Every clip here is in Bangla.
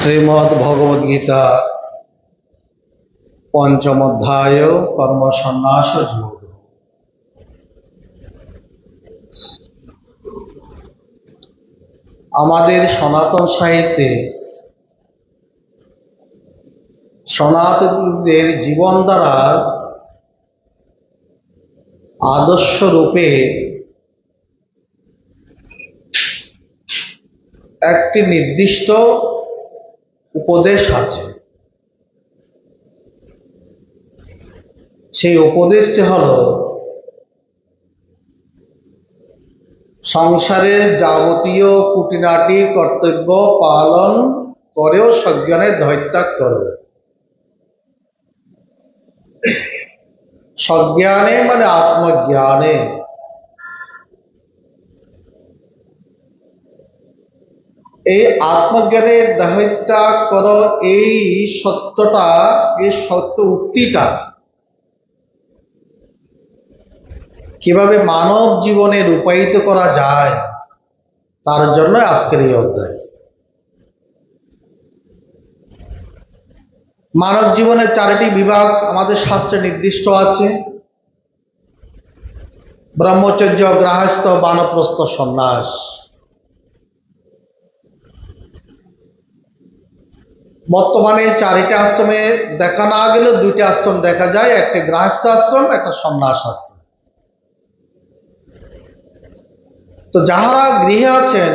শ্রীমদ্ ভগবদ গীতা পঞ্চম অধ্যায় কর্ম সন্ন্যাস যোগ। আমাদের সনাতন সাহিত্যে সনাতনীদের জীবন দ্বারা আদর্শ রূপে একটি নির্দিষ্ট উপদেশ আছে। সেই উপদেশটি হল সংসারের যাবতীয় খুঁটিনাটি কর্তব্য পালন করেও সজ্ঞানে দেহত্যাগ করো। সজ্ঞানে মানে আত্মজ্ঞানে। এই আত্মজ্ঞানে দেহত্যাগ করো, এই সত্যটা, এই সত্য উক্তিটা কিভাবে মানব জীবনে রূপায়িত করা যায় তার জন্য আজকের এই অধ্যায়। মানব জীবনের চারটি বিভাগ আমাদের শাস্ত্রে নির্দিষ্ট আছে: ব্রহ্মচর্য, গৃহস্থ, বানপ্রস্থ, সন্ন্যাস। বর্তমানে চারিটি আশ্রমে দেখা না গেলেও দুইটি আশ্রম দেখা যায়, একটা গৃহস্থ আশ্রম, একটা সন্ন্যাস আশ্রম। তো যাহারা গৃহে আছেন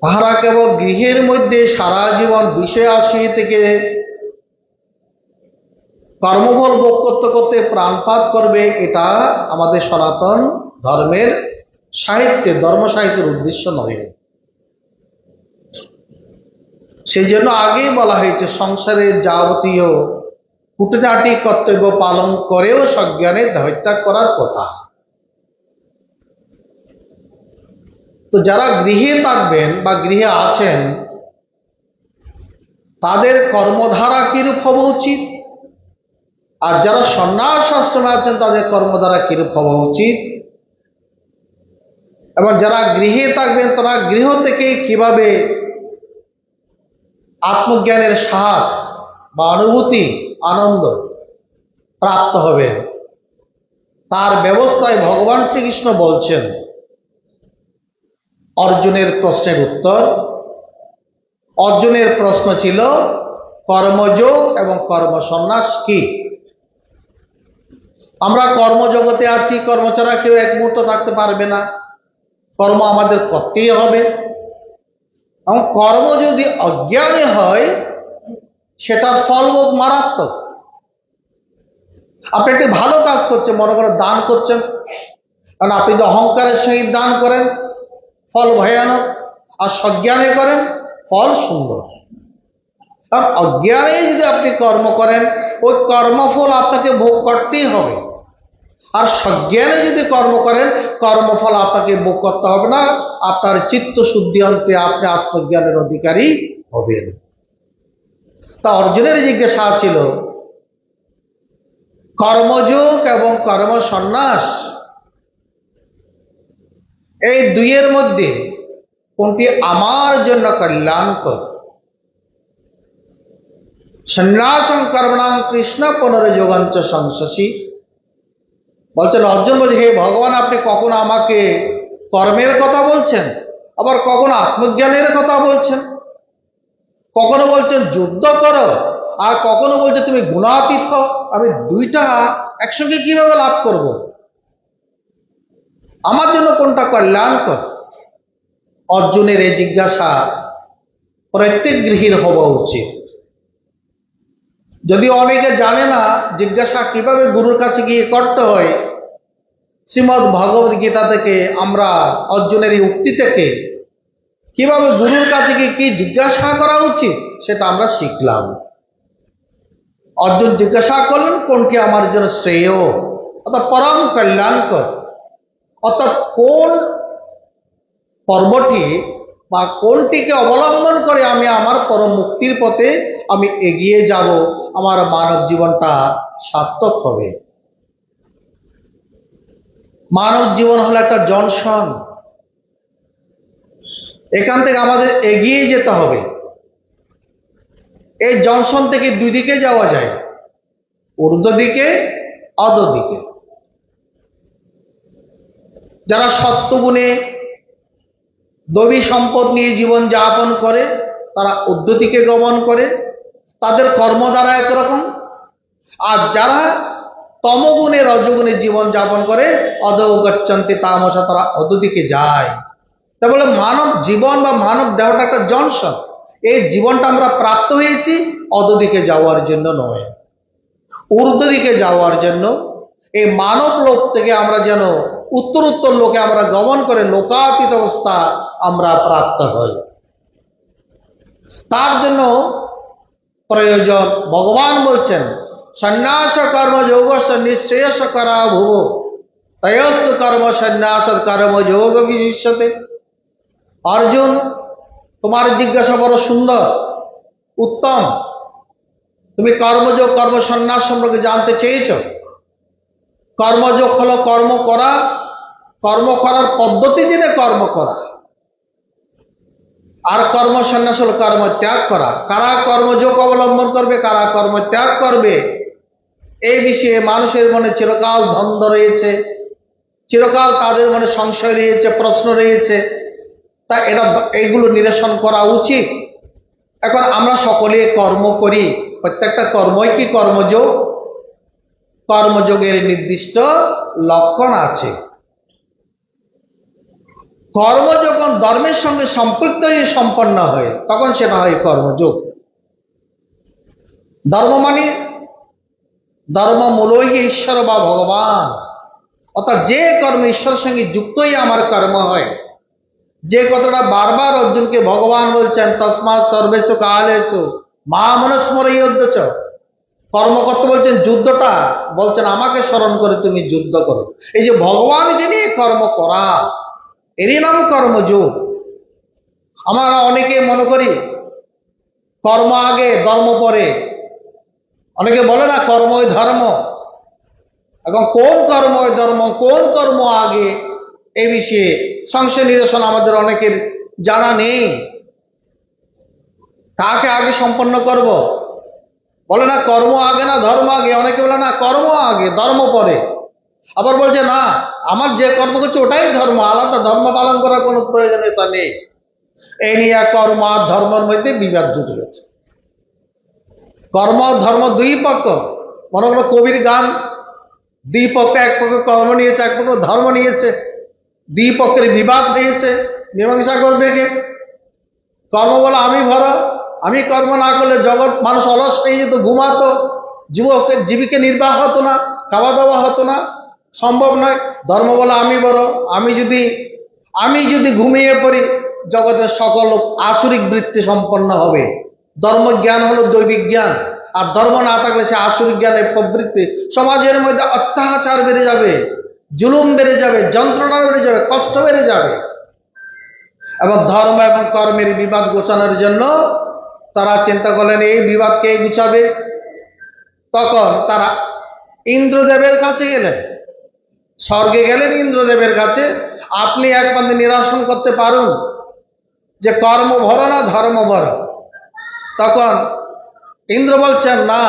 তাহারা কেবল গৃহের মধ্যে সারা জীবন বিষয় আসি থেকে কর্মফল ভোগ করতে করতে প্রাণপাত করবে, এটা আমাদের সনাতন ধর্মের সাহিত্যে, ধর্ম সাহিত্যের উদ্দেশ্য নয়। সেই জন্য আগেই বলা হয়েছে সংসারের যাবতীয় খুঁটিনাটি কর্তব্য পালন করেও সজ্ঞানে দেহত্যাগ করার কথা। তো যারা গৃহে থাকবেন বা গৃহে আছেন তাদের কর্মধারা কিরূপ হওয়া উচিত, আর যারা সন্ন্যাস আশ্রমে আছেন তাদের কর্মধারা কিরূপ হওয়া উচিত, এবং যারা গৃহে থাকবেন তারা গৃহ থেকে কিভাবে আত্মজ্ঞানের স্বাদ বা অনুভূতি, আনন্দ প্রাপ্ত হবেন, তার ব্যবস্থায় ভগবান শ্রীকৃষ্ণ বলছেন। অর্জুনের প্রশ্নের উত্তর। অর্জুনের প্রশ্ন ছিল কর্মযোগ এবং কর্ম সন্ন্যাস কি। আমরা কর্মজগতে আছি, কর্ম ছাড়া কেউ এক মুহূর্ত থাকতে পারবে না, কর্ম আমাদের করতেই হবে। এবং কর্ম যদি অজ্ঞানে হয় সেটার ফল মারাত্মক। আপনি একটি ভালো কাজ করছেন, মনে করেন দান করছেন, কারণ আপনি যদি অহংকারের সহিত দান করেন ফল ভয়ানক, আর সজ্ঞানে করেন ফল সুন্দর। আর অজ্ঞানে যদি আপনি কর্ম করেন ওই কর্মফল আপনাকে ভোগ করতেই হবে, আর সজ্ঞানে যদি কর্ম করেন কর্মফল আপনাকে ভোগ করতে হবে না, আপনার চিত্ত শুদ্ধি অন্তে আপনি আত্মজ্ঞানের অধিকারী হবেন। তা অর্জুনের জিজ্ঞাসা ছিল কর্মযোগ এবং কর্ম সন্ন্যাস এই দুইয়ের মধ্যে কোনটি আমার জন্য কল্যাণকর। সন্ন্যাসং কর্মণাং কৃষ্ণ পুনর্যোগাঞ্চ সংশসী। বলছেন, অর্জুন বলছে, হে ভগবান, আপনি কখনো আমাকে কর্মের কথা বলছেন, আবার কখনো আত্মজ্ঞানের কথা বলছেন, কখনো বলছেন যুদ্ধ করো, আর কখনো বলছে তুমি গুণাতীত হও। আমি দুইটা একসঙ্গে কিভাবে লাভ করব? আমার জন্য কোনটা কল্যাণকর? অর্জুনের এই জিজ্ঞাসা প্রত্যেক গৃহীর হওয়া উচিত। যদি অনেকে জানে না জিজ্ঞাসা কিভাবে গুরুর কাছে গিয়ে করতে হয়, শ্রীমদ্ ভগবদ গীতা থেকে আমরা অর্জুনের এই উক্তি থেকে কিভাবে গুরুর কাছে গিয়ে কি জিজ্ঞাসা করা উচিত সেটা আমরা শিখলাম। অর্জুন জিজ্ঞাসা করলেন কোনটি আমার জন্য শ্রেয় অর্থাৎ পরম কল্যাণকর, অর্থাৎ কোন পর্বটি বা কোনটিকে অবলম্বন করে আমি আমার পরম মুক্তির পথে আমি এগিয়ে যাব, আমার মানব জীবনটা সার্থক হবে। মানব জীবন হলো একটা জনসন। এখান থেকে আমাদের এগিয়ে যেতে হবে। এই জংশন থেকে দুই দিকে যাওয়া যায়, ঊর্ধ্ব দিকে, অধ দিকে। যারা সত্যগুণে দৈবী সম্পদ নিয়ে জীবন যাপন করে তারা ঊর্ধ্ব দিকে গমন করে, তাদের কর্ম দ্বারা একরকম। আর যারা তমগুণে রজগুণে জীবন যাপন করে অধো গচ্ছন্তি তামসা, তারা অধো দিকে যায়। তা বলে মানব জীবন বা মানব দেহটা একটা জংশন। এই জীবনটা আমরা প্রাপ্ত হয়েছি অধো দিকে যাওয়ার জন্য নয়, ঊর্ধ্ব দিকে যাওয়ার জন্য। এই মানব লোক থেকে আমরা যেন উত্তরোত্তর লোকে আমরা গমন করে লোকাতীত অবস্থা আমরা প্রাপ্ত হই। তার জন্য প্রয়োজন, ভগবান বলছেন সন্ন্যাস কর্ম যোগস্য নিঃশ্রেয়স করা ভুব তয়স্তু কর্ম সন্ন্যাস কর্ম যোগ বিশিষ্যতে। অর্জুন, তোমার জিজ্ঞাসা বড় সুন্দর, উত্তম। তুমি কর্মযোগ কর্ম সন্ন্যাস সম্পর্কে জানতে চেয়েছ। কর্মযোগ হলো কর্ম করা, কর্ম করার পদ্ধতি জেনে কর্ম করা। আর কর্ম সন্ন্যাস হলো কর্ম ত্যাগ করা। কারা কর্মযোগ অবলম্বন করবে, কারা কর্ম ত্যাগ করবে, এই বিষয়ে মানুষের মনে চিরকাল দ্বন্দ্ব রয়েছে, চিরকাল তাদের মনে সংশয় রয়েছে, প্রশ্ন রয়েছে। তা এইগুলো নিরসন করা উচিত। এখন আমরা সকলে কর্ম করি, প্রত্যেকটা কর্মই কি কর্মযোগ? কর্মযোগের নির্দিষ্ট লক্ষণ আছে। কর্ম যখন ধর্মের সঙ্গে সম্পৃক্ত হয়ে সম্পন্ন হয় তখন সেটা হয় কর্মযোগ। ধর্ম মানে ধর্ম মূলই ঈশ্বর বা ভগবান, অর্থাৎ যে কর্ম ঈশ্বরের সঙ্গে যুক্তই আমার কর্ম হয়। যে কথাটা বারবার অর্জুনকে ভগবান বলছেন তসমাৎ সর্বেষু কালেষু মামনুস্মরেয়ুদ্ধ। কর্ম করতে বলছেন, যুদ্ধটা বলছেন আমাকে স্মরণ করে তুমি যুদ্ধ করো। এই যে ভগবানকে নিয়ে কর্ম করা, এরই নাম কর্মযোগ। আমরা অনেকে মনে করি কর্ম আগে ধর্ম পরে। অনেকে বলে না কর্মই ধর্ম। এখন কোন কর্মই ধর্ম, কোন কর্ম আগে, এই বিষয়ে সংশয় নিরসন আমাদের অনেকের জানা নেই। কাকে আগে সম্পন্ন করব? বলে না কর্ম আগে না ধর্ম আগে। অনেকে বলে না কর্ম আগে ধর্ম পরে। আবার বলছে না আমার যে কর্ম করছে ওটাই ধর্ম, আলাদা ধর্ম পালন করার কোনো প্রয়োজনীয়তা নেই। এই নিয়ে কর্ম আর ধর্মের মধ্যে বিবাদ জুটে গেছে। কর্ম আর ধর্ম দুই পক্ষ। মনে করো কবির গান, দুই পক্ষ, এক পক্ষ কর্ম নিয়েছে, এক পক্ষ ধর্ম নিয়েছে, দুই পক্ষের বিবাদ হয়েছে। মীমাংসা করবে কে? কর্ম বলে আমি ভরা, আমি কর্ম না করলে জগৎ মানুষ অলস হয়ে যেত, ঘুমাতো, জীবিকা নির্বাহ হতো না, খাওয়া দাওয়া হতো না, সম্ভব নয়। ধর্ম বলে আমি বড়, আমি যদি ঘুমিয়ে পড়ি জগতের সকল আসুরিক বৃত্তি সম্পন্ন হবে। ধর্মজ্ঞান হলো দৈবিক জ্ঞান, আর ধর্ম না থাকলে সে আসুরিক জ্ঞানের প্রবৃত্তি। সমাজের মধ্যে অত্যাচার বেড়ে যাবে, জুলুম বেড়ে যাবে, যন্ত্রণা বেড়ে যাবে, কষ্ট বেড়ে যাবে। এবং ধর্ম এবং কর্মের বিবাদ গোছানোর জন্য তারা চিন্তা করলেন এই বিবাদ কে গুছাবে। তখন তারা ইন্দ্রদেবের কাছে গেলেন, স্বর্গে গেলেন ইন্দ্রদেবের কাছে। আপনি একমাত্র নিরসন করতে পারুন যে কর্ম ভর না ধর্ম ভর। তখন ইন্দ্র বলছেন না,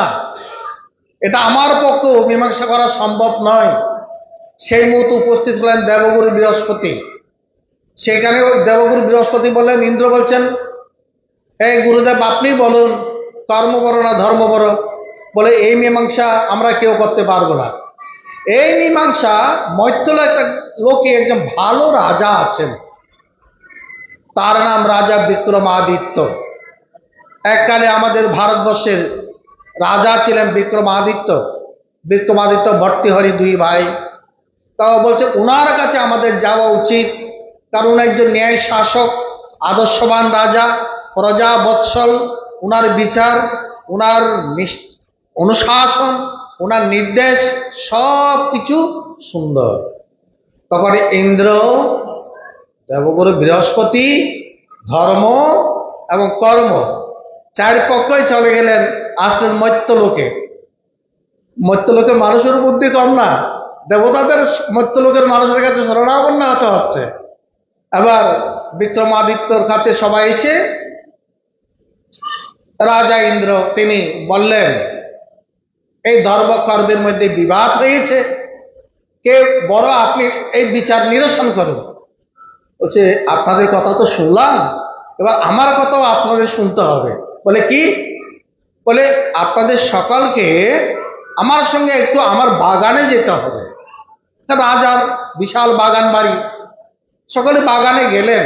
এটা আমার পক্ষে মীমাংসা করা সম্ভব নয়। সেই মুহূর্তে উপস্থিত হলেন দেবগুরু বৃহস্পতি। সেখানে দেবগুরু বৃহস্পতি বললেন, ইন্দ্র বলছেন এই গুরুদেব আপনি বলুন কর্ম বড় না ধর্ম বড়। বলে এই মীমাংসা আমরা কেউ করতে পারবো না। এই মীমাংসা মৈত্রেয় একটা লোকে একজন ভালো রাজা আছেন, তার নাম রাজা বিক্রমাদিত্য। এককালে আমাদের ভারতবর্ষের রাজা ছিলেন বিক্রমাদিত্য। বিক্রমাদিত্য ভর্তৃহরি দুই ভাই। তাও বলছে উনার কাছে আমাদের যাওয়া উচিত, কারণ একজন ন্যায় শাসক, আদর্শবান রাজা, প্রজা বৎসল। উনার বিচার, উনার অনুশাসন, উনার নির্দেশ সব কিছু সুন্দর। তখন ইন্দ্র, দেবগুরু বৃহস্পতি, ধর্ম এবং কর্ম চার পক্ষই চলে গেলেন, আসলেন মর্ত্যলোকে। মর্ত্যলোকে মানুষের বুদ্ধি কম না, দেবতাদের মর্ত্যলোকের মানুষের কাছে শরণাপন্ন হতে হচ্ছে। এবার বিক্রমাদিত্যর কাছে সবাই এসে রাজা ইন্দ্র তিনি বললেন, এই ধর্মকর্মের মধ্যে বিবাদ হয়েছে, কে বড়, আপনি এই বিচার নিরসন করুন। বলছে, আপনাদের কথা তো শুনলাম, এবার আমার কথাও আপনাদের শুনতে হবে। বলে কি? বলে, আপনাদের সকলকে আমার সঙ্গে একটু আমার বাগানে যেতে হবে। রাজার বিশাল বাগান বাড়ি, সকলে বাগানে গেলেন।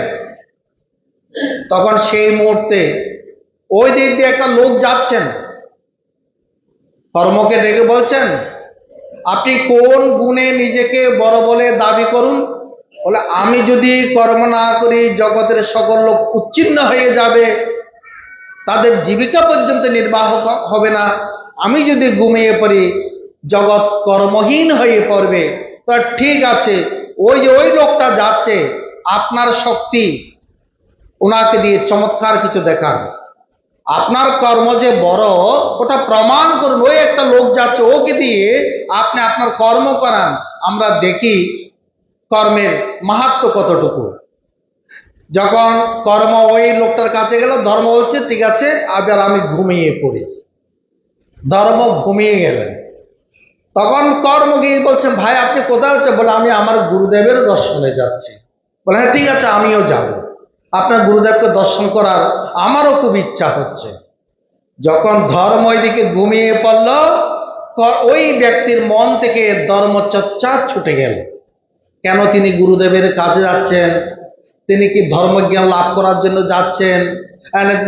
তখন সেই মুহূর্তে ওই দিক দিয়ে একটা লোক যাচ্ছেন, কর্মকে ডেকে বলছেন, আপনি কোন গুণে নিজেকে বড় বলে দাবি করুন? বলে, আমি যদি কর্ম না করি জগতের সকল লোক উচ্ছিন্ন হয়ে যাবে, তাদের জীবিকা পর্যন্ত নির্বাহ হবে না। আমি যদি ঘুমিয়ে পড়ি জগৎ কর্মহীন হয়ে পড়বে। তা ঠিক আছে, ওই যে ওই লোকটা যাচ্ছে, আপনার শক্তি ওনাকে দিয়ে চমৎকার কিছু দেখান, আপনার কর্ম যে বড় ওটা প্রমাণ করুন। ওই একটা লোক যাচ্ছে, ওকে দিয়ে আপনি আপনার কর্ম করান, আমরা দেখি কর্মের মাহাত্ম্য কতটুকু। যখন কর্ম ওই লোকটার কাছে গেল, ধর্ম বলছে, ঠিক আছে, আবার আমি ঘুমিয়ে পড়ি। ধর্ম ঘুমিয়ে গেলেন। তখন কর্ম গিয়ে বলছেন, ভাই আপনি কোথায় হচ্ছে? বলে, আমি আমার গুরুদেবের দর্শনে যাচ্ছি। বলে, হ্যাঁ ঠিক আছে, আমিও যাব, আপনার গুরুদেবকে দর্শন করার আমারও খুব ইচ্ছা হচ্ছে। যখন ধর্ম ওইদিকে ঘুমিয়ে পড়ল, ওই ব্যক্তির মন থেকে ধর্মচর্চা ছুটে গেল। কেন তিনি গুরুদেবের কাছে যাচ্ছেন? তিনি কি ধর্মজ্ঞান লাভ করার জন্য যাচ্ছেন,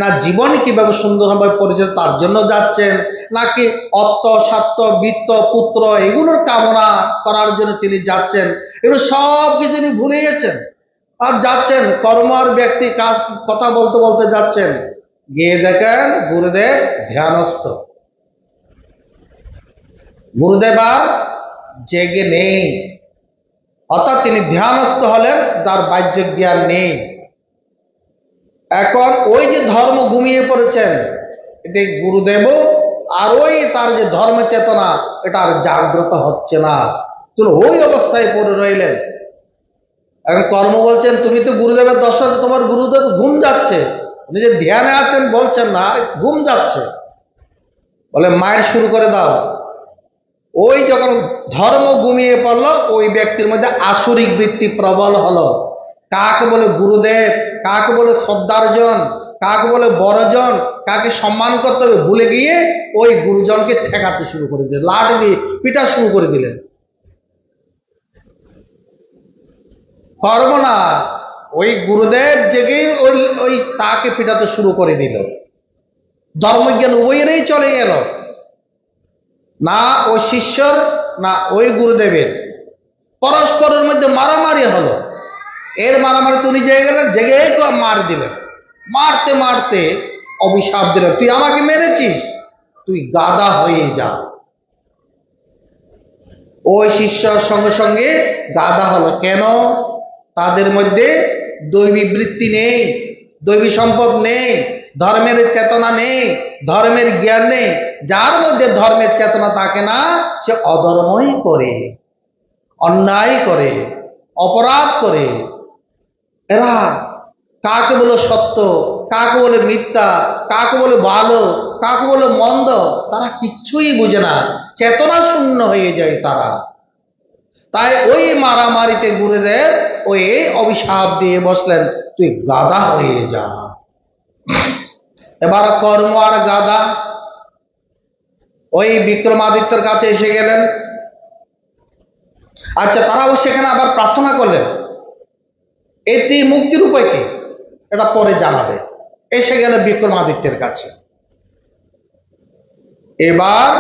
না জীবন কিভাবে সুন্দরভাবে পরিচালিত তার জন্য যাচ্ছেন, নাকি অর্থ স্বার্থ বিত্ত পুত্র এগুলোর কামনা করার জন্য তিনি যাচ্ছেন? এগুলো সব কিছু তিনি ভুলে গেছেন আর যাচ্ছেন কর্ম আর ব্যক্তি কাজ কথা বলতে বলতে যাচ্ছেন। গিয়ে দেখেন গুরুদেব ধ্যানস্থ। গুরুদেব আর জেগে নেই, অর্থাৎ তিনি ধ্যানস্থ হলেন, তার বাহ্য জ্ঞান নেই। এখন ওই যে ধর্ম ঘুমিয়ে পড়েছেন, এটি গুরুদেব আর ওই তার যে ধর্ম চেতনা এটা আর জাগ্রত হচ্ছে না, তিনি ওই অবস্থায় পড়ে রইলেন। এখন কর্ম বলছেন, তুমি তো গুরুদেবের দর্শন, তোমার গুরুদেব ঘুম যাচ্ছে, উনি যে ধ্যানে আছেন বলছেন না, ঘুম যাচ্ছে। বলে, মায়ের শুরু করে দাও। ওই যখন ধর্ম ঘুমিয়ে পড়লো, ওই ব্যক্তির মধ্যে আসরিক বৃত্তি প্রবল হলো। কাকে বলে গুরুদেব, কাকে বলে শ্রদ্ধার্জন, কাকে বলে বড়জন, কাকে সম্মান করতে হবে ভুলে গিয়ে ওই গুরুজনকে ঠেকাতে শুরু করে দিলেন, লাঠি দিয়ে পিটা শুরু করে দিলেন। কর্ম না, ওই গুরুদেব জেগে ওই তাকে পিটাতে শুরু করে দিল। ধর্মজ্ঞান উভয়েরই চলে গেল, না ওই শিষ্যর না ওই গুরুদেবের। পরস্পরের মধ্যে মারামারি হলো। এর মারামারি উনি জেগে গেলেন, জেগে মার দিলেন। মারতে মারতে অভিশাপ দিলেন, তুই আমাকে মেরেছিস, তুই গাধা হয়ে যা। ওই শিষ্যর সঙ্গে সঙ্গে গাধা হলো। কেন? তাদের মধ্যে দৈবী বৃত্তি নেই, দৈবী সম্পদ নেই, ধর্মের চেতনা নেই, ধর্মের জ্ঞান নেই। যার মধ্যে ধর্মের চেতনা থাকে না, সে অধর্মই করে, অন্যায় করে, অপরাধ করে। এরা কাকে বলে সত্য, কাকে বলে মিথ্যা, কাকে বলে ভালো, কাকে বলে মন্দ, তারা কিচ্ছুই বুঝে না, চেতনা শূন্য হয়ে যায় তারা। তাই ওই মারামারিতে গুরুদেব ওই অভিশাপ দিয়ে বসলেন, তুই গাধা হয়ে যা। এবার কর্ম আর গাধা ওই বিক্রমাদিত্যের কাছে এসে গেলেন। আচ্ছা, তারাও সেখানে আবার প্রার্থনা করলেন, এটি মুক্তির উপায় কি এটা পরে জানাবে। এসে গেল বিক্রমাদিত্যের কাছে। এবার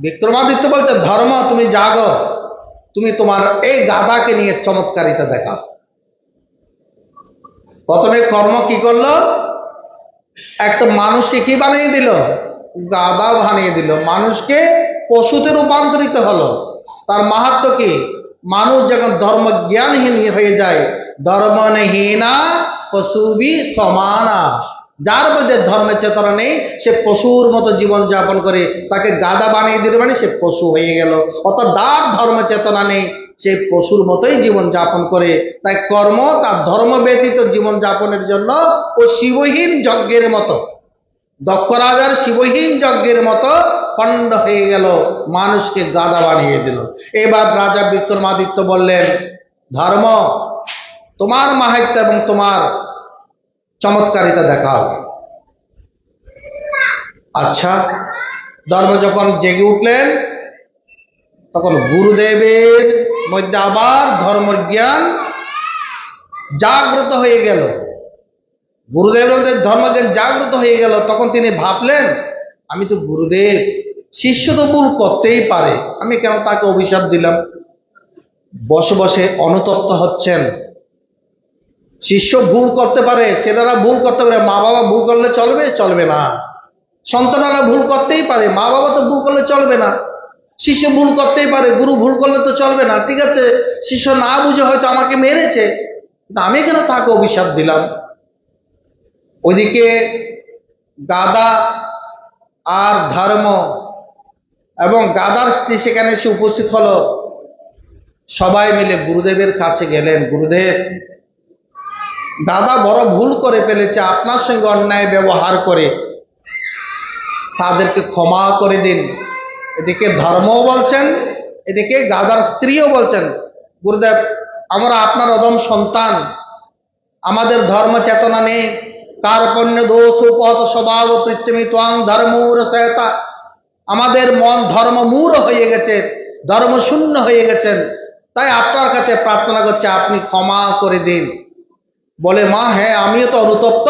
বিক্রমাদিত্য বলতে, ধর্ম তুমি জাগো, তুমি তোমার এই গাধাকে নিয়ে চমৎকারিতা দেখাও। প্রথমে কর্ম কি করলো, একটা মানুষকে কি বানিয়ে দিল, গাধা বানিয়ে দিল, মানুষকে পশুতে রূপান্তরিত হলো। তার মাহাত্ম্য কি? মানুষ যখন ধর্ম জ্ঞানহীন হয়ে যায়, ধর্মহীনা পশুবি সমানা, যার মধ্যে ধর্মের চেতনা নেই সে পশুর মতো জীবন যাপন করে, তাকে গাধা বানিয়ে দিল মানে সে পশু হয়ে গেল। অর্থাৎ যার ধর্ম চেতনা নেই সে পশুর মতোই জীবন যাপন করে। তাই কর্ম তার ধর্ম ব্যতীত জীবন যাপনের জন্য ও শিবহীন যজ্ঞের মতো, দক্ষ রাজার শিবহীন যজ্ঞের মতো পণ্ড হয়ে গেল, মানুষকে গাধা বানিয়ে দিল। এবার রাজা বিক্রমাদিত্য বললেন, ধর্ম তোমার মাহাত্ম্য এবং তোমার চমৎকারিতা দেখাও। আচ্ছা, ধর্ম যখন জেগে উঠলেন তখন গুরুদেবের মধ্যে আবার ধর্মের জ্ঞান জাগ্রত হয়ে গেল। গুরুদেবের মধ্যে ধর্মজ্ঞান জাগ্রত হয়ে গেল। তখন তিনি ভাবলেন, আমি তো গুরুদেব, শিষ্য তো ভুল করতেই পারে, আমি কেন তাকে অভিশাপ দিলাম? বসে বসে অনুতপ্ত হচ্ছেন। শিষ্য ভুল করতে পারে, ছেলেরা ভুল করতে পারে, মা বাবা ভুল করলে চলবে? চলবে না। সন্তানেরা ভুল করতেই পারে, মা বাবা তো ভুল করলে চলবে না। শিষ্য ভুল করতেই পারে, গুরু ভুল করলে তো চলবে না। ঠিক আছে, শিষ্য না বুঝে হয়তো আমাকে মেরেছে, কিন্তু আমি কেন তাকে অভিশাপ দিলাম? ওইদিকে গাদা আর ধর্ম এবং গাদার স্ত্রী সেখানে এসে উপস্থিত হলো। সবাই মিলে গুরুদেবের কাছে গেলেন, গুরুদেব, দাদা বড় ভুল করে ফেলেছে, আপনার সঙ্গে অন্যায় ব্যবহার করে, তাদেরকে ক্ষমা করে দিন। এদিকে ধর্মও বলছেন, এদিকে গাদার স্ত্রীও বলছেন, গুরুদেব, আমরা আপনার অদম সন্তান, আমাদের ধর্ম চেতনা নেই, কার্পণ্য দোষ উপহত স্বভাব পৃথিবী ত্বং ধর্মূর সহায়তা, আমাদের মন ধর্মমূঢ় হয়ে গেছে, ধর্মশূন্য হয়ে গেছেন, তাই আপনার কাছে প্রার্থনা করছে আপনি ক্ষমা করে দিন। বলে, মা, হ্যাঁ, আমিও তো অনুতপ্ত,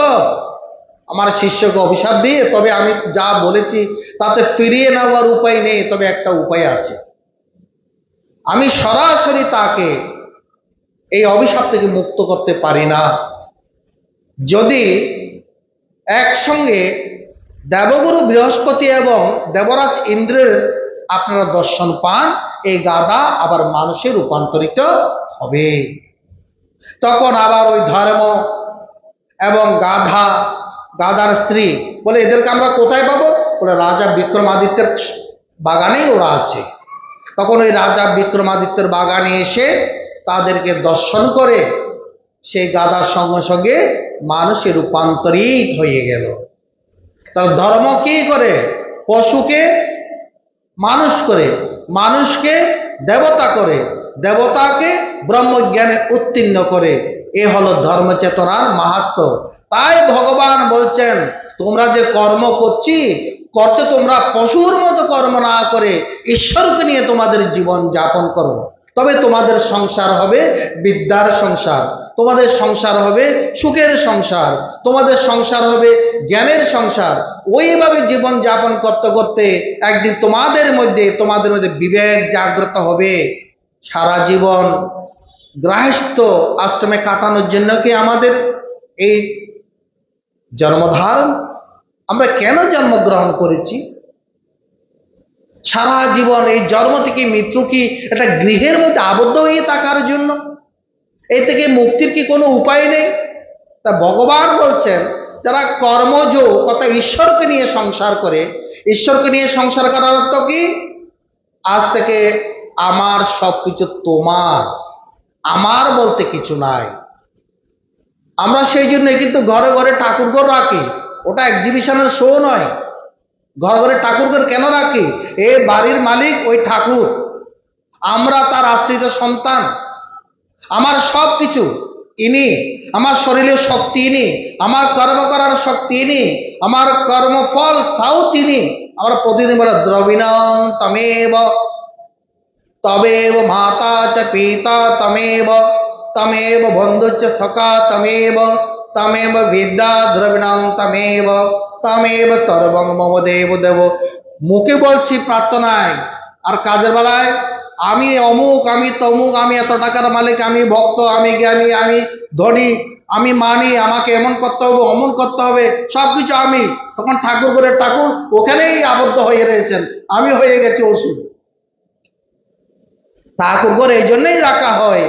আমার শিষ্যকে অভিশাপ দিয়ে, তবে আমি যা বলেছি তাতে ফিরিয়ে নেওয়ার উপায় নেই, তবে একটা উপায় আছে, আমি সরাসরি তাকে এই অভিশাপ থেকে মুক্ত করতে পারি না। যদি একসঙ্গে দেবগুরু বৃহস্পতি এবং দেবরাজ ইন্দ্রের আপনারা দর্শন পান, এই গাদা আবার মানুষে রূপান্তরিত হবে। তখন আবার ওই ধর্ম এবং গাদার স্ত্রী বলে, এদেরকে আমরা কোথায় পাবো? বলে, রাজা বিক্রমাদিত্যের বাগানেই ওরা আছে। তখন ওই রাজা বিক্রমাদিত্যের বাগানে এসে তাদেরকে দর্শন করে সেই গাদার সঙ্গে সঙ্গে মানুষে রূপান্তরিত হয়ে গেল। তার ধর্ম কি করে? পশুকে মানুষ করে, মানুষকে দেবতা করে, দেবতাকে ব্রহ্মজ্ঞানে উত্তীর্ণ করে। এ হলো ধর্ম চেতনার মাহাত্ম্য। তাই ভগবান বলছেন, তোমরা যে কর্ম করছো, তোমরা পশুর মতো কর্ম না করে ঈশ্বরকে নিয়ে তোমাদের জীবন যাপন করো, তবে তোমাদের সংসার হবে বিদ্যার সংসার, তোমাদের সংসার হবে সুখের সংসার, তোমাদের সংসার হবে জ্ঞানের সংসার। ওইভাবে জীবন যাপন করতে করতে একদিন তোমাদের মধ্যে বিবেক জাগ্রত হবে। সারা জীবন গৃহস্থ আশ্রমে কাটানোর জন্য কি আমাদের এই জন্মধারণ? আমরা কেন জন্মগ্রহণ করেছি? সারা জীবন এই জন্ম থেকে মৃত্যু কি একটা গৃহের মধ্যে আবদ্ধ হয়ে থাকার জন্য? এই থেকে মুক্তির কি কোনো উপায় নেই? তা ভগবান বলছেন, যারা কর্মজ কথা ঈশ্বরকে নিয়ে সংসার করে, ঈশ্বরকে নিয়ে সংসার করার অর্থ কি? আজ থেকে আমার সবকিছু তোমার, আমার বলতে কিছু নাই। আমরা সেই জন্য কিন্তু ঘরে ঘরে ঠাকুর ঘর রাখি, ওটা এক্সিবিশনের শো নয়। ঘরে ঘরে ঠাকুর ঘর কেন রাখি? এই বাড়ির মালিক ওই ঠাকুর, আমরা তার আশ্রিত সন্তান। আমার সব কিছু ইনি, আমার শরীরের শক্তি ইনি, আমার কর্ম করার শক্তি ইনি, আমার কর্মফল তাও তিনি। আমরা প্রতিদিন বলে, দ্রবিণং তমেব তবেব মাতা চ পিতা তমেব তমেব বন্ধুচ্চ সখা তমেব তমেব বিদ্যা দ্রবিণং তমেব তমেব সর্বং মম দেব দেব। মুখে বলছি প্রার্থনায়, আর কাজের বেলায় আমি অমুক, আমি তমুক, আমি এত টাকার মালিক, আমি ভক্ত, আমি জ্ঞানী, আমি ধনী, আমি মানি, আমাকে এমন করতে হবে, অমন করতে হবে, সবকিছু আমি। তখন ঠাকুর ঘরের ঠাকুর ওখানেই আবদ্ধ হয়ে রয়েছেন, আমি হয়ে গেছি ওষুধ। ঠাকুর ঘর এই জন্যই রাখা হয়,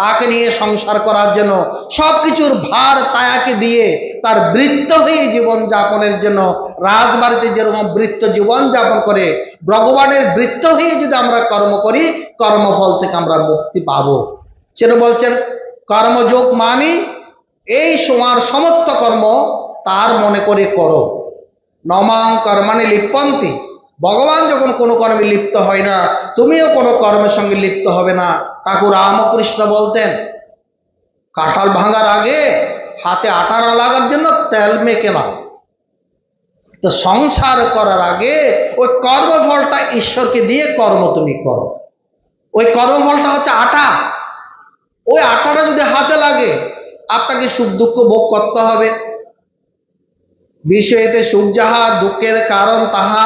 তাকে নিয়ে সংসার করার জন্য সবকিছুর ভার তায়াকে দিয়ে তার বৃত্ত হয়ে জীবন যাপনের জন্য রাজবাড়িতে যেরকম বৃত্ত জীবন যাপন করে ভগবানের বৃত্ত হয়ে যদি আমরা কর্ম করি কর্মফল থেকে আমরা মুক্তি পাবো। সেটা বলছেন কর্মযোগ মানে এই সময়ের সমস্ত কর্ম তার মনে করে করো। নমাং কর্মাণি লিপ্পন্তি, ভগবান যখন কোনো কর্মে লিপ্ত হয় না তুমিও কোনো কর্মের সঙ্গে লিপ্ত হবে না। ঠাকুর রামকৃষ্ণ বলতেন কাঁঠাল ভাঙার আগে হাতে আটা না লাগার জন্য তেল মেখে নাও। তো সংসার করার আগে ওই কর্মফলটা ঈশ্বরকে দিয়ে কর্ম তুমি করো। ওই কর্মফলটা হচ্ছে আটা। ওই আটাটা যদি হাতে লাগে আপনাকে সুখ দুঃখ ভোগ করতে হবে। বিষয়েতে সুখ যাহা দুঃখের কারণ তাহা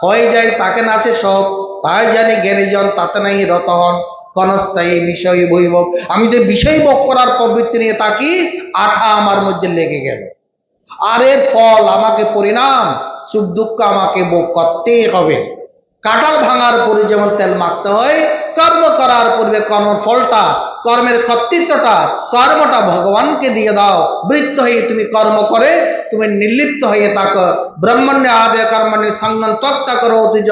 হয়ে যায় তাকে নাসে সব, তাই জানি জ্ঞানীজন তাতে নাই রত হন ক্ষণস্থায়ী বিষয় বৈভব। আমি যে বিষয় ভোগ করার প্রবৃত্তি নিয়ে থাকি আঠা আমার মধ্যে লেগে গেল, আর এর ফল আমাকে পরিণাম সুখ দুঃখ আমাকে ভোগ করতেই হবে। কাঁঠাল ভাঙার পরে যেমন তেল মাখতে হয়, কর্ম করার পূর্বে কর্মের ফলটা কর্মের কর্তৃত্বটা কর্মটা ভগবানকে দিয়ে দাও। বৃত্ত হয়ে তুমি কর্ম করে তুমি নির্লিপ্ত হয়ে থাকো। ব্রহ্মণ্যে আদে কর্মণি সঙ্গম ত্বক্তা করো অতিজ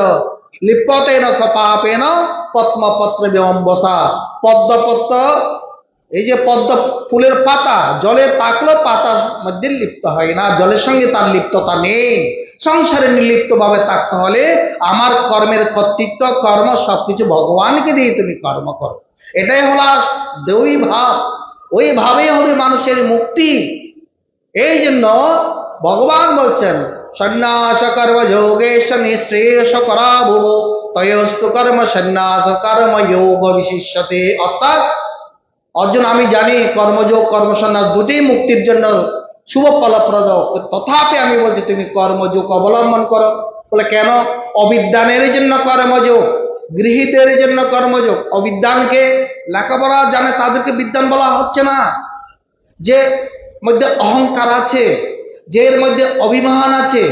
লিপ্যতে না সপাপে না পদ্মপত্র বিবম্বসা। পদ্মপত্র এই যে পদ্ম ফুলের পাতা জলে থাকলেও পাতার মধ্যে লিপ্ত হয় না, জলের সঙ্গে তার লিপ্ততা নেই। সংসারে নির্লিপ্ত ভাবে থাকতে হলে আমার কর্মের কর্তৃত্ব কর্ম সবকিছু ভগবানকে দিয়ে তুমি কর্ম করো। এটাই হলো দেবী ভাব। ওই ভাবেই হবে মানুষের মুক্তি। এই জন্য ভগবান বলছেন সন্ন্যাস কর্ম যোগেশ নিঃশ্রেষ করা ভুব তয়স্তু কর্ম সন্ন্যাস কর্ম যোগ বিশিষ্যতে। অর্থাৎ অর্জুন আমি জানি কর্মযোগ কর্মসন্ন্যাস দুটি মুক্তির জন্য শুভ ফলপ্রদ, তথাপি আমি বলছি তুমি কর্মযোগ অবলম্বন করো। বলে কেন? অবিদ্যানের জন্য কর্মযোগ, গৃহীতের জন্য কর্মযোগ। অবিদ্যানকে লেখাপড়া জানে তাদেরকে বিদ্যান বলা হচ্ছে না। যে মধ্যে অহংকার আছে, যের মধ্যে অভিমান আছে,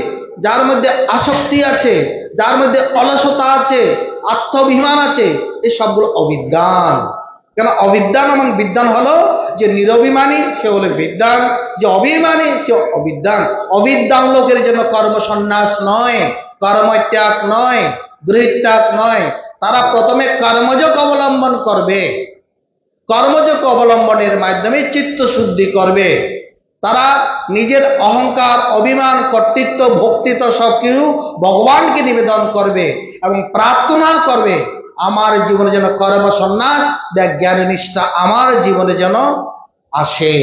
যার মধ্যে আসক্তি আছে, যার মধ্যে অলসতা আছে, আত্মাভিমান আছে, এই সবগুলো অবিদ্যান। কেন? অবিদ্যান এবং বিদ্যান হলো যে নিরভিমানী সে হলো বিদ্যান, যে অভিমানী সে অবিদ্যান। অবিদ্যান লোকের জন্য কর্ম সন্ন্যাস নয়, কর্মত্যাগ নয়, গৃহত্যাগ নয়। তারা প্রথমে কর্মযোগ অবলম্বন করবে, কর্মযোগ অবলম্বনের মাধ্যমে চিত্ত শুদ্ধি করবে। তারা নিজের অহংকার অভিমান কর্তৃত্ব ভক্তিত্ব সবকিছু ভগবানকে নিবেদন করবে এবং প্রার্থনা করবে আমার জীবনে যেন কর্ম সন্ন্যাস বা জ্ঞানী নিষ্ঠা আমার জীবনে যেন আসে।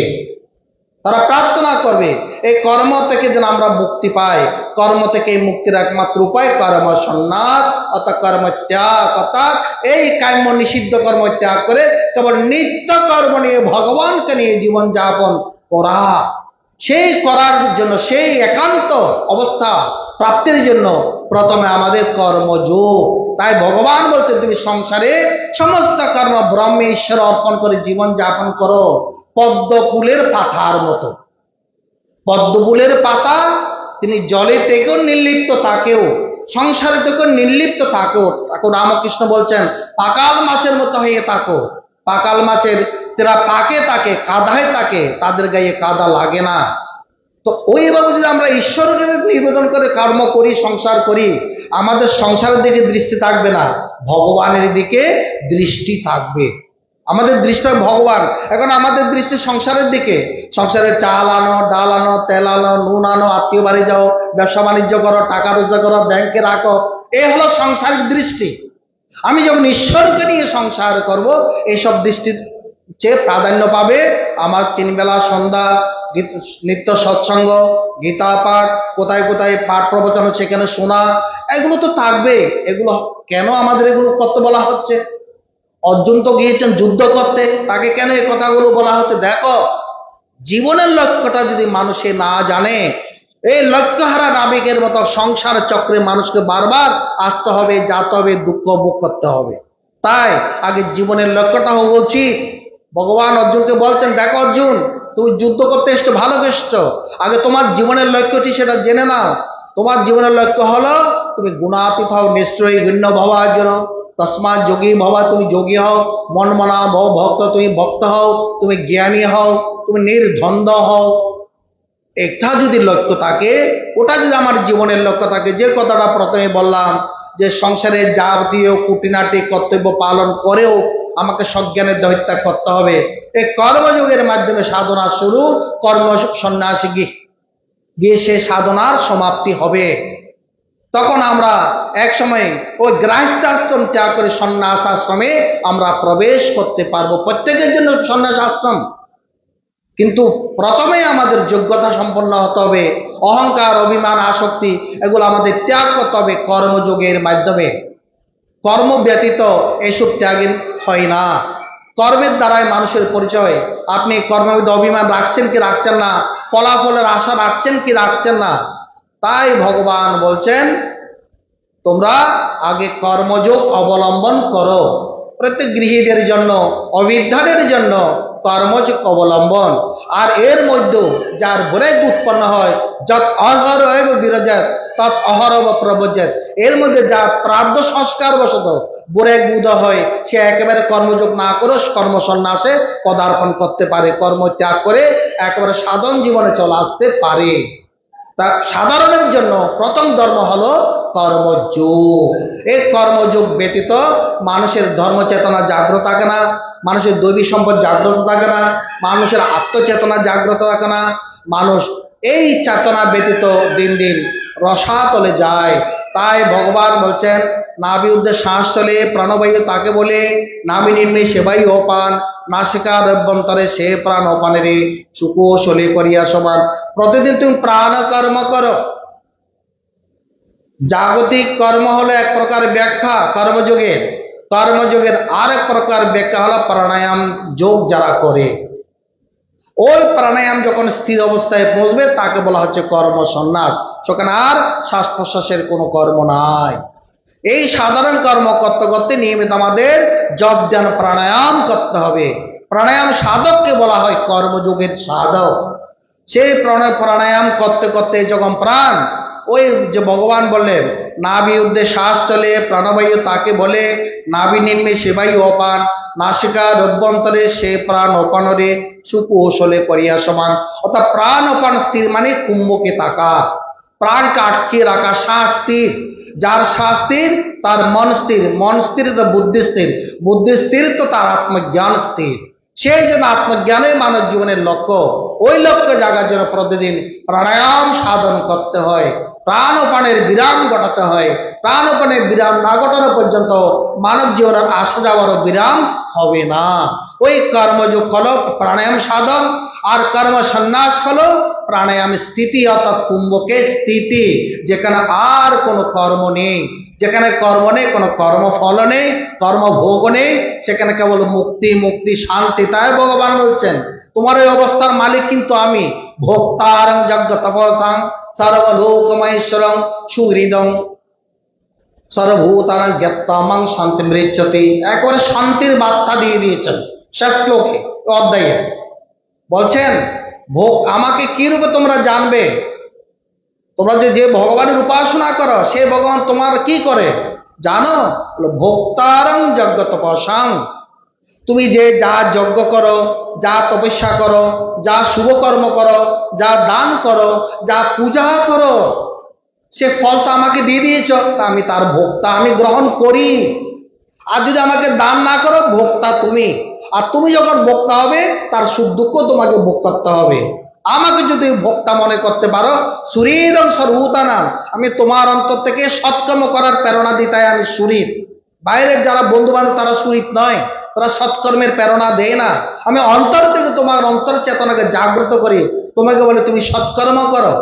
তারা প্রার্থনা করবে এই কর্ম থেকে যেন আমরা মুক্তি পাই। কর্ম থেকে মুক্তির একমাত্র উপায় কর্ম সন্ন্যাস অর্থাৎ কর্ম ত্যাগ, অর্থাৎ এই কাম্য নিষিদ্ধ কর্ম ত্যাগ করে কেবল নিত্য কর্ম নিয়ে ভগবানকে নিয়ে জীবন যাপন করা। সেই করার জন্য সেই একান্ত অবস্থা প্রাপ্তির জন্য প্রথমে আমাদের কর্মযোগ। তাই ভগবান বলতে তুমি সংসারে সমস্ত কর্ম ব্রহ্মে ঈশ্বর অর্পণ করে জীবন যাপন করো পদ্ম ফুলের পাতার মতো। পদ্ম ফুলের পাতা তিনি জলে থেকেও নির্লিপ্ত থাকেও, সংসারে থেকেও নির্লিপ্ত থাকেও। ঠাকুর রামকৃষ্ণ বলছেন পাকাল মাছের মতো হয়ে থাকো। পাকাল মাছের তারা পাকে থাকে, কাদায় থাকে, তাদের গায়ে কাদা লাগে না। তো ওইভাবে যদি আমরা ঈশ্বরকে নিবেদন করে কর্ম করি, সংসার করি, আমাদের সংসারের দিকে দৃষ্টি থাকবে না, ভগবানের দিকে দৃষ্টি থাকবে। আমাদের দৃষ্টি ভগবান। এখন আমাদের দৃষ্টি সংসারের দিকে। সংসারে চাল আনো, ডাল আনো, তেল আনো, নুন আনো, আত্মীয় বাড়ি যাও, ব্যবসা বাণিজ্য করো, টাকা রোজগার করো, ব্যাংকে রাখো, এই হলো সাংসারিক দৃষ্টি। আমি যখন ঈশ্বরকে নিয়ে সংসার করব, এইসব দৃষ্টির চেয়ে প্রাধান্য পাবে আমার 3 বেলা সন্ধ্যা নিত্য সৎসঙ্গ, গীতা পাঠ, কোথায় কোথায় পাঠ প্রবচন সেখানে শোনা, এগুলো তো থাকবে। এগুলো কেন আমাদের এগুলো করতে বলা হচ্ছে? অর্জুন তো গিয়েছেন যুদ্ধ করতে, তাকে কেন এই কথাগুলো বলা হচ্ছে? দেখো, জীবনের লক্ষ্যটা যদি মানুষে না জানে, এই লক্ষ্যহারা নাবিকের মতো সংসার চক্রে মানুষকে বারবার আসতে হবে, যেতে হবে, দুঃখ ভোগ করতে হবে। তাই আগে জীবনের লক্ষ্যটা হওয়া উচিত। ভগবান অর্জুনকে বলছেন দেখো অর্জুন, তুমি যুদ্ধ করতে এসছো, ভালো এসছো, আগে তোমার জীবনের লক্ষ্যটি সেটা জেনে নাও। তোমার জীবনের লক্ষ্য হলো তুমি গুণাতীত হও, নিশ্চয়ই ভিন্ন ভাবার জন্য তস্মাৎ যোগী ভবা, তুমি যোগী হও। মনমনা ভব ভক্ত, তুমি ভক্ত হও। তুমি জ্ঞানী হও, তুমি নির্দ্বন্দ্ব হও। একটা যদি লক্ষ্য থাকে, ওটা যদি আমার জীবনের লক্ষ্য থাকে, যে কথাটা প্রথমে বললাম যে সংসারে যাবতীয় খুঁটিনাটি কর্তব্য পালন করেও আমাকে সজ্ঞানের দৈত্যাগ করতে হবে। এই কর্মযোগের মাধ্যমে সাধনা শুরু, কর্ম সন্ন্যাসী গিয়ে সে সাধনার সমাপ্তি হবে। তখন আমরা এক সময় ওই গৃহস্থ আশ্রম ত্যাগ করে সন্ন্যাস আশ্রমে আমরা প্রবেশ করতে পারবো। প্রত্যেকের জন্য সন্ন্যাস আশ্রম, কিন্তু প্রথমে আমাদের যোগ্যতা সম্পন্ন হতে হবে। অহংকার, অভিমান, আসক্তি এগুলো আমাদের ত্যাগ করতে হবে কর্মযোগের মাধ্যমে। কর্ম ব্যতীত এইসব ত্যাগের হয় না। কর্মের দ্বারাই মানুষের পরিচয়। আপনি কর্মের মধ্যে অভিমান রাখছেন কি রাখছেন না, ফলাফলের আশা রাখছেন কি রাখছেন না। তাই ভগবান বলছেন তোমরা আগে কর্মযোগ অবলম্বন করো। প্রত্যেক গৃহীদের জন্য, অবিদ্যানের জন্য কর্মযোগ অবলম্বন। আর এর মধ্যে যার বৈরাগ উৎপন্ন হয়, যত অহরহ বিরজাত তৎ অহরহ প্রবজ্জাত, এর মধ্যে যা প্রারব্ধ সংস্কার বশত বৈরাগ উদয় হয়, সে একেবারে কর্মযোগ না করে কর্ম সন্ন্যাসে পদার্পণ করতে পারে, কর্ম ত্যাগ করে একেবারে সাধন জীবনে চলে আসতে পারে। তা সাধারণের জন্য প্রথম ধর্ম হলো কর্মযোগ। এই কর্মযোগ ব্যতীত মানুষের ধর্মচেতনা জাগ্রত থাকে না, মানুষের দৈবী সম্পদ জাগ্রত থাকে না, মানুষের আত্মচেতনা জাগ্রত থাকে না। মানুষ এই চেতনা ব্যতীত দিন দিন রসাতলে যায়। তাই ভগবান বলছেন নাভি উদ্দে শ্বাস চলে, প্রাণবায়ু তাকে বলে, নাভি নিম্নে সেবাই অপান, নাসিকার অভ্যন্তরে সে প্রাণ অপানের সুকৌশলে করিয়া সমান। প্রতিদিন তুমি প্রাণ কর্ম করো। জাগতিক কর্ম হলো এক প্রকার ব্যাখ্যা কর্মযোগের, কর্মযোগের আর এক প্রকার ব্যাখ্যা হলো প্রাণায়াম যোগ যারা করে। ওই প্রাণায়াম যখন স্থির অবস্থায় পৌঁছবে তাকে বলা হচ্ছে কর্ম সন্ন্যাস। সেখানে আর শ্বাস প্রশ্বাসের কোনো কর্ম নাই। এই সাধারণ কর্ম করতে করতে নিয়মিত আমাদের জপ ধ্যান প্রাণায়াম করতে হবে। প্রাণায়াম সাধককে বলা হয় কর্মযোগের সাধক। সেই প্রাণায়াম করতে করতে যখন প্রাণ, ওই যে ভগবান বললেন নাভি উদ্দে শ্বাস চলে, প্রাণবায়ু তাকে বলে, নাভি নিম্নে সেবায়ু অপান, নাসিকার অভ্যন্তরে সে প্রাণ অপানরে সুকৌশলে করিয়া সমান। অর্থাৎ প্রাণ অপান স্থির মানে কুম্ভকে তাকা, প্রাণকে আটকে রাখা, শ্বাস স্থির। যার শ্বাস স্থির তার মন স্থির, মন স্থির তো বুদ্ধি স্থির, বুদ্ধি স্থির তো তার আত্মজ্ঞান স্থির। সেই জন্য আত্মজ্ঞানের মানব জীবনের লক্ষ্য। ওই লক্ষ্য জাগার জন্য প্রতিদিন প্রাণায়াম সাধন করতে হয়, প্রাণপানের বিরাম ঘটাতে হয়। প্রাণপানের বিরাম না ঘটানো পর্যন্ত মানব জীবনের আসা যাওয়ারও বিরাম হবে না। ওই কর্মযোগ হলো প্রাণায়াম সাধন, আর কর্ম সন্ন্যাস হলো প্রাণায়াম স্থিতি, অর্থাৎ কুম্ভকে স্থিতি, যেখানে আর কোনো কর্ম নেই। যেখানে কর্ম নেই, কোনো কর্মফল নেই, কর্মভোগ নেই, সেখানে কেবল মুক্তি, মুক্তি, শান্তি। তাই ভগবান বলছেন তোমার এই অবস্থার মালিক কিন্তু আমি। ভোক্তারং যজ্ঞ তপসাং সর্বলোকমহেশ্বরং সুহৃদং সর্বভূতানাং জ্ঞাত্বামাং শান্তি মৃচ্ছতি। একবারে শান্তির বার্তা দিয়ে দিয়েছেন শেষ শ্লোকে অধ্যায়ে। বলছেন ভোগ আমাকে কি রূপে তোমরা জানবে? তোমরা যে ভগবানের উপাসনা করো, সে ভগবান তোমার কি করে জানো? ভোক্তারং যজ্ঞ তপসাং। তুমি যে যা যজ্ঞ করো, যা তপস্যা করো, যা শুভ কর্ম করো, যা দান করো, যা পূজা করো, সে ফল তো আমাকে দিয়ে দিয়েছ, তা আমি তার ভোক্তা, আমি গ্রহণ করি। আর যদি আমাকে দান না করো, ভোক্তা তুমি। আর তুমি যখন ভোক্তা হবে তার সুখ দুঃখ তোমাকে ভোগ করতে হবে। আমাকে যদি ভোক্তা মনে করতে পারো, সুহৃদং সর্বভূতানাং, আমি তোমার অন্তর থেকে সৎকর্ম করার প্রেরণা দিই, তাই আমি সুহৃদ। বাইরের যারা বন্ধু বান্ধব তারা সুহৃদ নয়, তারা সৎকর্মের প্রেরণা দেয় না। আমি অন্তর থেকে তোমার অন্তর চেতনাকে জাগ্রত করি, তোমাকে বলে তুমি সৎকর্ম করো,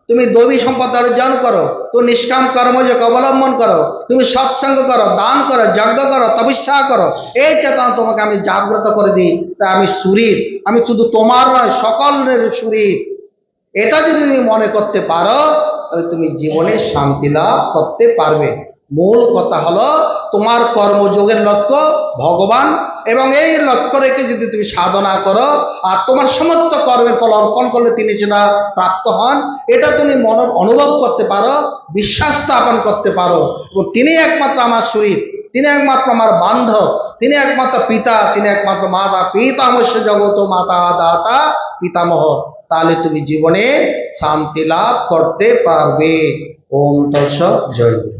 তুমি দৈবী সম্পদ অর্জন করো, তুমি নিষ্কাম কর্মযোগ অবলম্বন করো, তুমি সৎসঙ্গ করো, দান করো, যজ্ঞ করো, তপস্যা করো। এই চেতনা তোমাকে আমি জাগ্রত করে দিই, তা আমি সুহৃদ। আমি শুধু তোমার নয়, সকলের সুহৃদ। এটা যদি তুমি মনে করতে পারো, তাহলে তুমি জীবনে শান্তি লাভ করতে পারবে। মূল কথা হলো তোমার কর্মযোগের লক্ষ্য ভগবান, এবং এই লক্ষ্য রেখে যদি তুমি সাধনা করো আর তোমার সমস্ত কর্মের ফল অর্পণ করলে তিনি সেটা প্রাপ্ত হন, এটা তুমি অনুভব করতে পারো, বিশ্বাস স্থাপন করতে পারো। এবং তিনি একমাত্র আমার শরীর, তিনি একমাত্র আমার বান্ধব, তিনি একমাত্র পিতা, তিনি একমাত্র মাতা, পিতামস্য জগত মাতা দাতা পিতামহ, তাহলে তুমি জীবনে শান্তি লাভ করতে পারবে। ওম তৎসৎ, জয় গুরু।